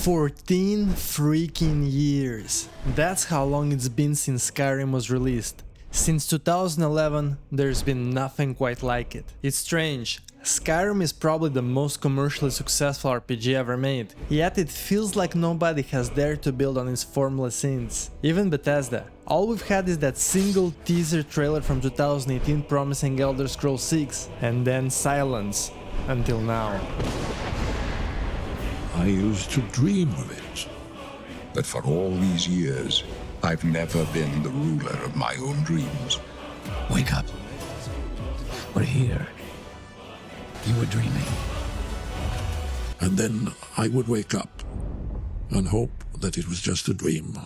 14 freaking years. That's how long it's been since Skyrim was released. Since 2011, there's been nothing quite like it. It's strange. Skyrim is probably the most commercially successful RPG ever made, yet it feels like nobody has dared to build on its formula since. Even Bethesda. All we've had is that single teaser trailer from 2018 promising Elder Scrolls 6, and then silence, until now. I used to dream of it, but for all these years, I've never been the ruler of my own dreams. Wake up. We're here. You were dreaming. And then I would wake up and hope that it was just a dream.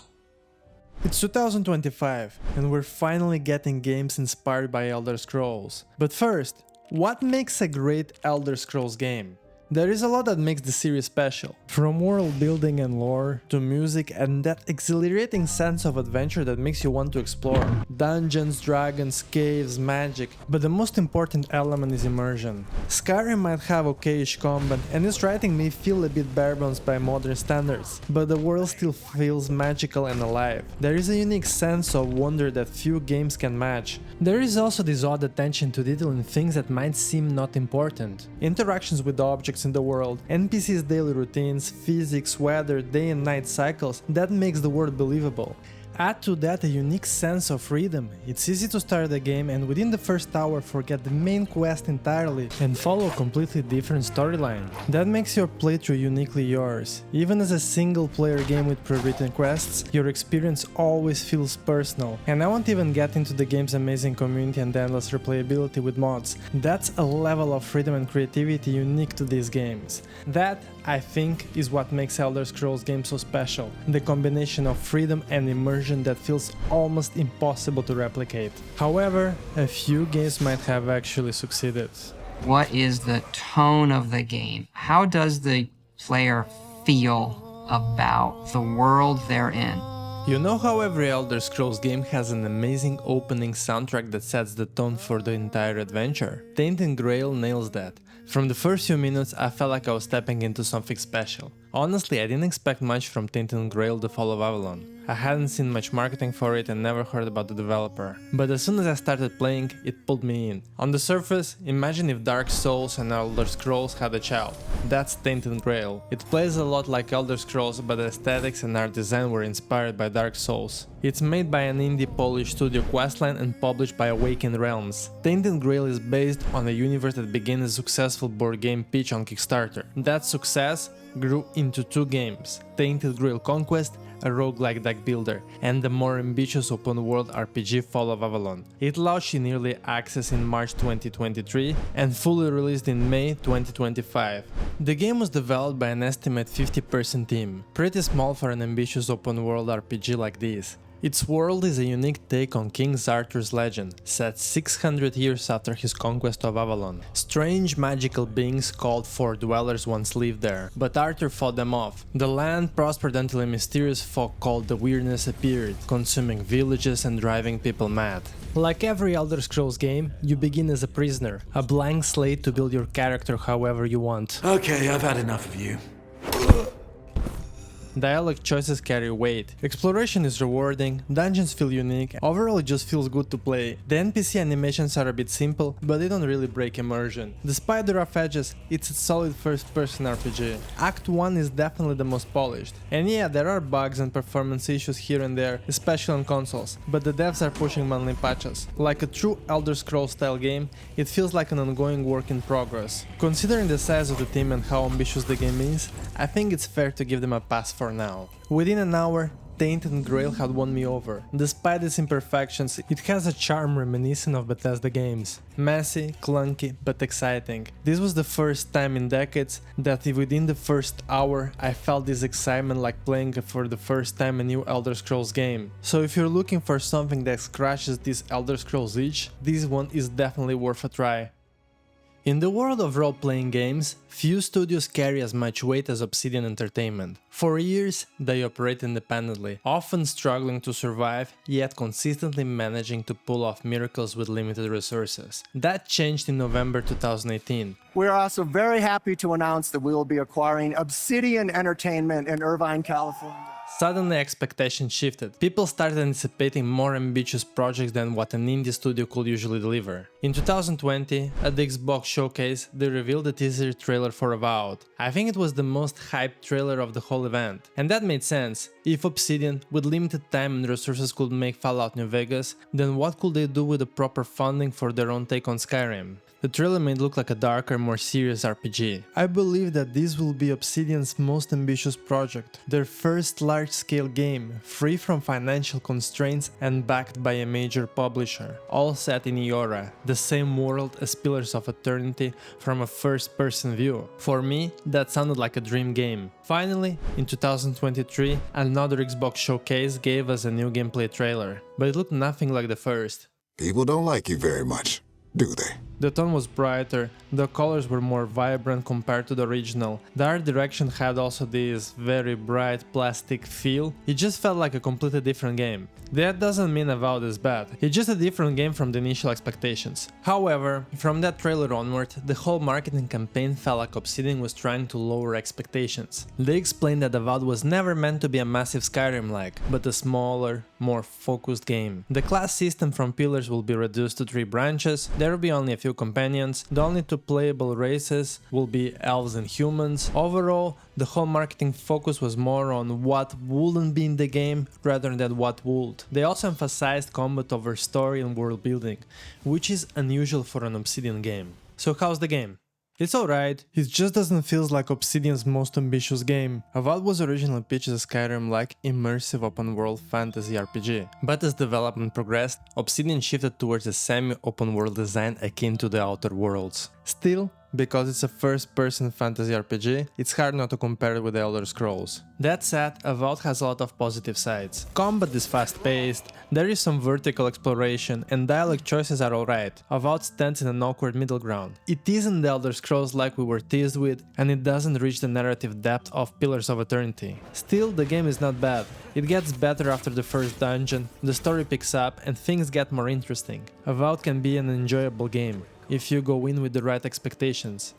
It's 2025, and we're finally getting games inspired by Elder Scrolls. But first, what makes a great Elder Scrolls game? There is a lot that makes the series special, from world building and lore, to music and that exhilarating sense of adventure that makes you want to explore. Dungeons, dragons, caves, magic, but the most important element is immersion. Skyrim might have okayish combat, and its writing may feel a bit bare-bones by modern standards, but the world still feels magical and alive. There is a unique sense of wonder that few games can match. There is also this odd attention to detail in things that might seem not important. Interactions with objects in the world, NPCs' daily routines, physics, weather, day and night cycles, that makes the world believable. Add to that a unique sense of freedom. It's easy to start the game and within the first hour forget the main quest entirely and follow a completely different storyline. That makes your playthrough uniquely yours. Even as a single player game with pre-written quests, your experience always feels personal. And I won't even get into the game's amazing community and endless replayability with mods. That's a level of freedom and creativity unique to these games. That, I think, is what makes Elder Scrolls games so special. The combination of freedom and immersion that feels almost impossible to replicate. However, a few games might have actually succeeded. What is the tone of the game? How does the player feel about the world they're in? You know how every Elder Scrolls game has an amazing opening soundtrack that sets the tone for the entire adventure? Tainted Grail nails that. From the first few minutes, I felt like I was stepping into something special. Honestly, I didn't expect much from Tainted Grail: The Fall of Avalon. I hadn't seen much marketing for it and never heard about the developer. But as soon as I started playing, it pulled me in. On the surface, imagine if Dark Souls and Elder Scrolls had a child. That's Tainted Grail. It plays a lot like Elder Scrolls, but the aesthetics and art design were inspired by Dark Souls. It's made by an indie Polish studio Questline and published by Awakened Realms. Tainted Grail is based on a universe that began as a successful board game pitch on Kickstarter. That success grew into two games, Tainted Grail Conquest, a roguelike deck builder, and the more ambitious open-world RPG Fall of Avalon. It launched in early access in March 2023 and fully released in May 2025. The game was developed by an estimate 50-person team, pretty small for an ambitious open-world RPG like this. Its world is a unique take on King Arthur's legend, set 600 years after his conquest of Avalon. Strange magical beings called Fort Dwellers once lived there, but Arthur fought them off. The land prospered until a mysterious fog called the Weirdness appeared, consuming villages and driving people mad. Like every Elder Scrolls game, you begin as a prisoner, a blank slate to build your character however you want. Okay, I've had enough of you. Dialogue choices carry weight, exploration is rewarding, dungeons feel unique, overall it just feels good to play. The NPC animations are a bit simple, but they don't really break immersion. Despite the rough edges, it's a solid first-person RPG. Act 1 is definitely the most polished. And yeah, there are bugs and performance issues here and there, especially on consoles, but the devs are pushing monthly patches. Like a true Elder Scrolls style game, it feels like an ongoing work in progress. Considering the size of the team and how ambitious the game is, I think it's fair to give them a pass for now. Within an hour, Tainted Grail had won me over. Despite its imperfections, it has a charm reminiscent of Bethesda games. Messy, clunky, but exciting. This was the first time in decades that within the first hour I felt this excitement like playing for the first time a new Elder Scrolls game. So if you're looking for something that scratches this Elder Scrolls itch, this one is definitely worth a try. In the world of role-playing games, few studios carry as much weight as Obsidian Entertainment. For years, they operate independently, often struggling to survive, yet consistently managing to pull off miracles with limited resources. That changed in November 2018. We're also very happy to announce that we will be acquiring Obsidian Entertainment in Irvine, California. Suddenly expectations shifted. People started anticipating more ambitious projects than what an indie studio could usually deliver. In 2020, at the Xbox showcase, they revealed the teaser trailer for Avowed. I think it was the most hyped trailer of the whole event. And that made sense. If Obsidian, with limited time and resources, could make Fallout New Vegas, then what could they do with the proper funding for their own take on Skyrim? The trailer made it look like a darker, more serious RPG. I believe that this will be Obsidian's most ambitious project, their first large-scale game, free from financial constraints and backed by a major publisher, all set in Eora, the same world as Pillars of Eternity from a first-person view. For me, that sounded like a dream game. Finally, in 2023, another Xbox showcase gave us a new gameplay trailer, but it looked nothing like the first. People don't like you very much, do they? The tone was brighter, the colors were more vibrant compared to the original, the art direction had also this very bright plastic feel. It just felt like a completely different game. That doesn't mean Avowed is bad, it's just a different game from the initial expectations. However, from that trailer onward, the whole marketing campaign felt like Obsidian was trying to lower expectations. They explained that Avowed was never meant to be a massive Skyrim-like, but a smaller, more focused game. The class system from Pillars will be reduced to 3 branches, there will be only a few companions, the only 2 playable races will be elves and humans. Overall, the whole marketing focus was more on what wouldn't be in the game rather than what would. They also emphasized combat over story and world building, which is unusual for an Obsidian game. So how's the game? It's alright, it just doesn't feel like Obsidian's most ambitious game. Avowed was originally pitched as a Skyrim-like immersive open-world fantasy RPG. But as development progressed, Obsidian shifted towards a semi-open-world design akin to the Outer Worlds. Still, because it's a first-person fantasy RPG, it's hard not to compare it with the Elder Scrolls. That said, Avowed has a lot of positive sides. Combat is fast-paced, there is some vertical exploration, and dialogue choices are alright. Avowed stands in an awkward middle ground. It isn't the Elder Scrolls like we were teased with, and it doesn't reach the narrative depth of Pillars of Eternity. Still, the game is not bad. It gets better after the first dungeon, the story picks up, and things get more interesting. Avowed can be an enjoyable game if you go in with the right expectations.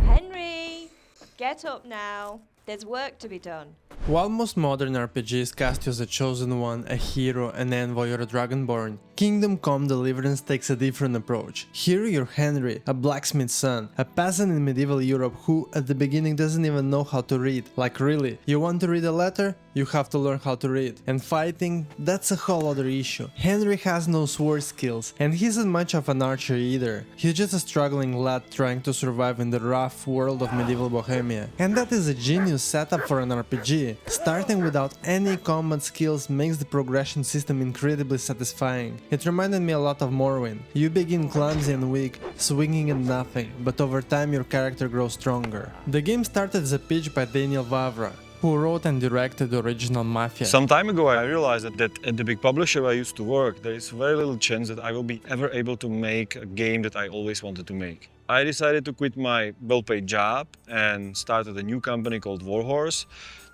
Henry, get up now. There's work to be done. While most modern RPGs cast you as a chosen one, a hero, an envoy or a Dragonborn, Kingdom Come Deliverance takes a different approach. Here you're Henry, a blacksmith's son, a peasant in medieval Europe who at the beginning doesn't even know how to read. Like really, you want to read a letter? You have to learn how to read. And fighting? That's a whole other issue. Henry has no sword skills, and he isn't much of an archer either. He's just a struggling lad trying to survive in the rough world of medieval Bohemia. And that is a genius setup for an RPG. Starting without any combat skills makes the progression system incredibly satisfying. It reminded me a lot of Morrowind. You begin clumsy and weak, swinging at nothing, but over time your character grows stronger. The game started as a pitch by Daniel Vavra, who wrote and directed the original Mafia. Some time ago I realized that at the big publisher I used to work, there is very little chance that I will be ever able to make a game that I always wanted to make. I decided to quit my well-paid job and started a new company called Warhorse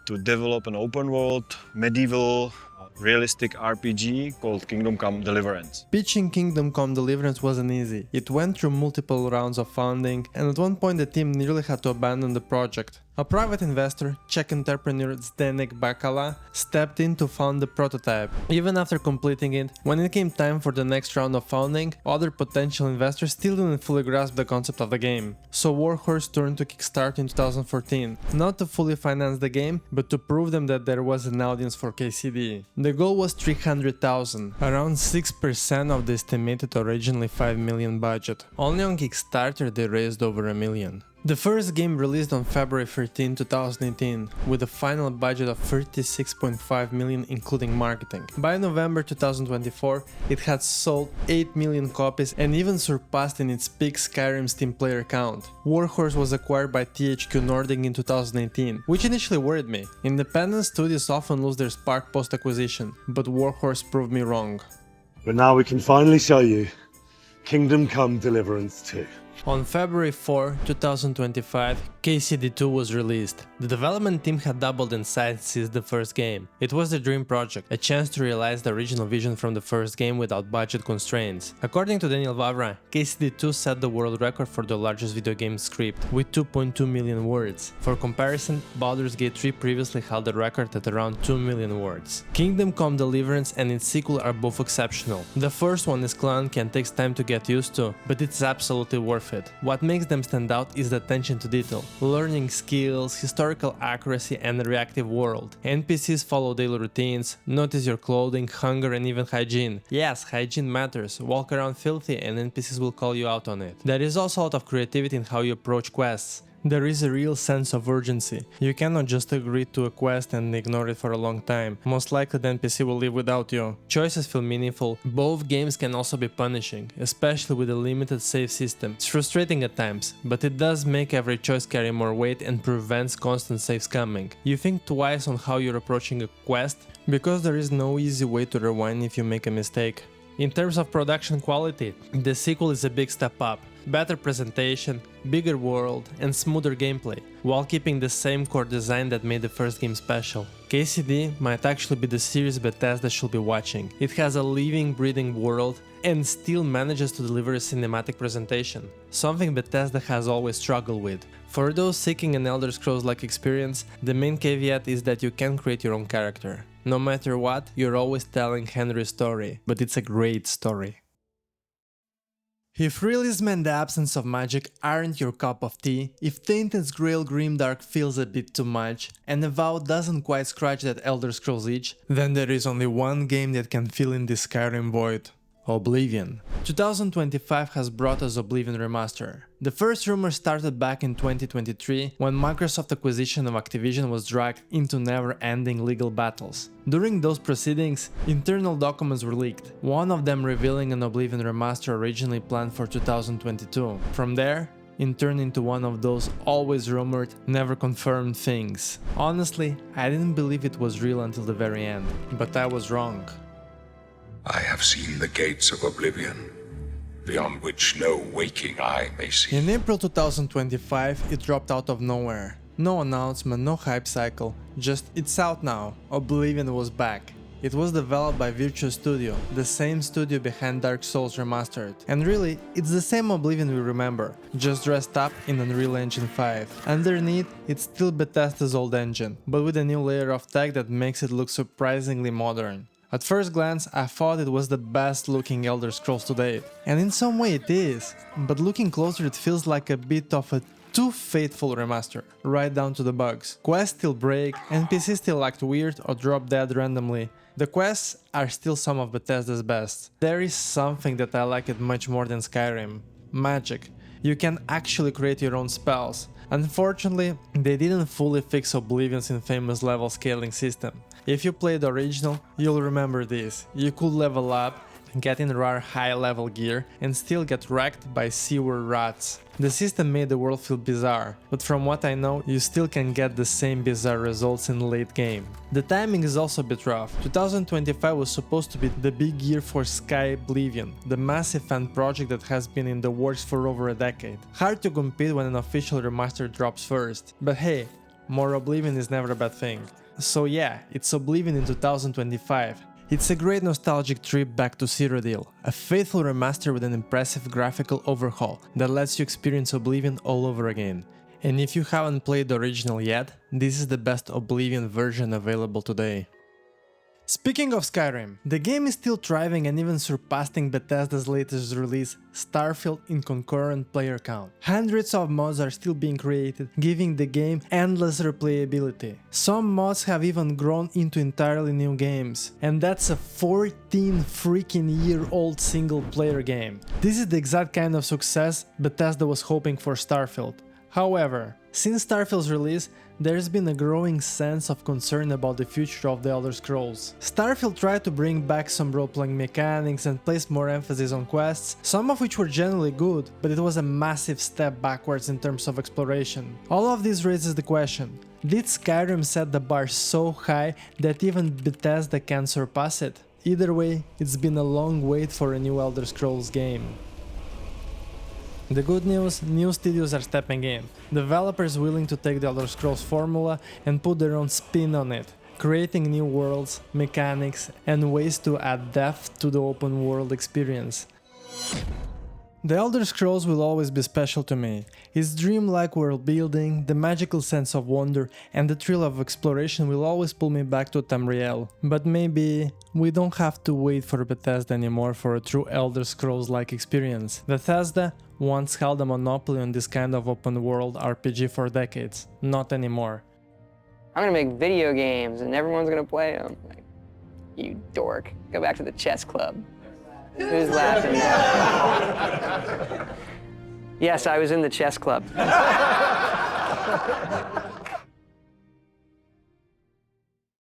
to develop an open-world, medieval, realistic RPG called Kingdom Come Deliverance. Pitching Kingdom Come Deliverance wasn't easy. It went through multiple rounds of funding, and at one point the team nearly had to abandon the project. A private investor, Czech entrepreneur Zdeněk Bakala, stepped in to fund the prototype. Even after completing it, when it came time for the next round of funding, other potential investors still didn't fully grasp the concept of the game. So Warhorse turned to Kickstarter in 2014, not to fully finance the game, but to prove them that there was an audience for KCD. The goal was 300,000, around 6% of the estimated originally 5 million budget. Only on Kickstarter they raised over $1 million. The first game released on February 13, 2018, with a final budget of 36.5 million including marketing. By November 2024, it had sold 8 million copies and even surpassed in its peak Skyrim Steam player count. Warhorse was acquired by THQ Nordic in 2018, which initially worried me. Independent studios often lose their spark post-acquisition, but Warhorse proved me wrong. But now we can finally show you Kingdom Come Deliverance 2. On February 4, 2025, KCD2 was released. The development team had doubled in size since the first game. It was the dream project, a chance to realize the original vision from the first game without budget constraints. According to Daniel Vavra, KCD2 set the world record for the largest video game script, with 2.2 million words. For comparison, Baldur's Gate 3 previously held the record at around 2 million words. Kingdom Come Deliverance and its sequel are both exceptional. The first one is clunky and takes time to get used to, but it's absolutely worth it. What makes them stand out is the attention to detail, learning skills, historical accuracy, and a reactive world. NPCs follow daily routines, notice your clothing, hunger, and even hygiene. Yes, hygiene matters. Walk around filthy and NPCs will call you out on it. There is also a lot of creativity in how you approach quests. There is a real sense of urgency. You cannot just agree to a quest and ignore it for a long time. Most likely the NPC will leave without you. Choices feel meaningful. Both games can also be punishing, especially with a limited save system. It's frustrating at times, but it does make every choice carry more weight and prevents constant save scamming. You think twice on how you're approaching a quest, because there is no easy way to rewind if you make a mistake. In terms of production quality, the sequel is a big step up. Better presentation, bigger world, and smoother gameplay, while keeping the same core design that made the first game special. KCD might actually be the series Bethesda should be watching. It has a living, breathing world and still manages to deliver a cinematic presentation, something Bethesda has always struggled with. For those seeking an Elder Scrolls-like experience, the main caveat is that you can create your own character. No matter what, you're always telling Henry's story, but it's a great story. If realism and the absence of magic aren't your cup of tea, if Tainted's Grail Grimdark feels a bit too much, and Avowed doesn't quite scratch that Elder Scrolls itch, then there is only one game that can fill in this Skyrim void. Oblivion. 2025 has brought us Oblivion Remaster. The first rumor started back in 2023 when Microsoft's acquisition of Activision was dragged into never-ending legal battles. During those proceedings, internal documents were leaked, one of them revealing an Oblivion Remaster originally planned for 2022. From there, it turned into one of those always rumored, never confirmed things. Honestly, I didn't believe it was real until the very end, but I was wrong. I have seen the gates of oblivion, beyond which no waking eye may see. In April 2025, it dropped out of nowhere. No announcement, no hype cycle, just it's out now. Oblivion was back. It was developed by Virtua Studio, the same studio behind Dark Souls Remastered. And really, it's the same Oblivion we remember, just dressed up in Unreal Engine 5. Underneath, it's still Bethesda's old engine, but with a new layer of tech that makes it look surprisingly modern. At first glance, I thought it was the best looking Elder Scrolls to date, and in some way it is, but looking closer it feels like a bit of a too faithful remaster, right down to the bugs. Quests still break, NPCs still act weird or drop dead randomly. The quests are still some of Bethesda's best. There is something that I like it much more than Skyrim: magic. You can actually create your own spells. Unfortunately, they didn't fully fix Oblivion's infamous level scaling system. If you played the original, you'll remember this. You could level up, get in rare high level gear, and still get wrecked by sewer rats. The system made the world feel bizarre, but from what I know, you still can get the same bizarre results in the late game. The timing is also a bit rough. 2025 was supposed to be the big year for Sky Oblivion, the massive fan project that has been in the works for over a decade. Hard to compete when an official remaster drops first, but hey, more Oblivion is never a bad thing. So yeah, it's Oblivion in 2025. It's a great nostalgic trip back to Cyrodiil, a faithful remaster with an impressive graphical overhaul that lets you experience Oblivion all over again. And if you haven't played the original yet, this is the best Oblivion version available today. Speaking of Skyrim, the game is still thriving and even surpassing Bethesda's latest release, Starfield, in concurrent player count. Hundreds of mods are still being created, giving the game endless replayability. Some mods have even grown into entirely new games, and that's a 14 freaking year-old single-player game. This is the exact kind of success Bethesda was hoping for Starfield. However, since Starfield's release, there's been a growing sense of concern about the future of the Elder Scrolls. Starfield tried to bring back some role-playing mechanics and place more emphasis on quests, some of which were generally good, but it was a massive step backwards in terms of exploration. All of this raises the question: did Skyrim set the bar so high that even Bethesda can't surpass it? Either way, it's been a long wait for a new Elder Scrolls game. The good news, new studios are stepping in. Developers willing to take the Elder Scrolls formula and put their own spin on it, creating new worlds, mechanics, and ways to add depth to the open world experience. The Elder Scrolls will always be special to me. Its dreamlike world building, the magical sense of wonder, and the thrill of exploration will always pull me back to Tamriel. But maybe we don't have to wait for Bethesda anymore for a true Elder Scrolls-like experience. Bethesda once held a monopoly on this kind of open world RPG for decades. Not anymore. I'm gonna make video games and everyone's gonna play them. Like, you dork. Go back to the chess club. Who's laughing now? Yes, I was in the chess club.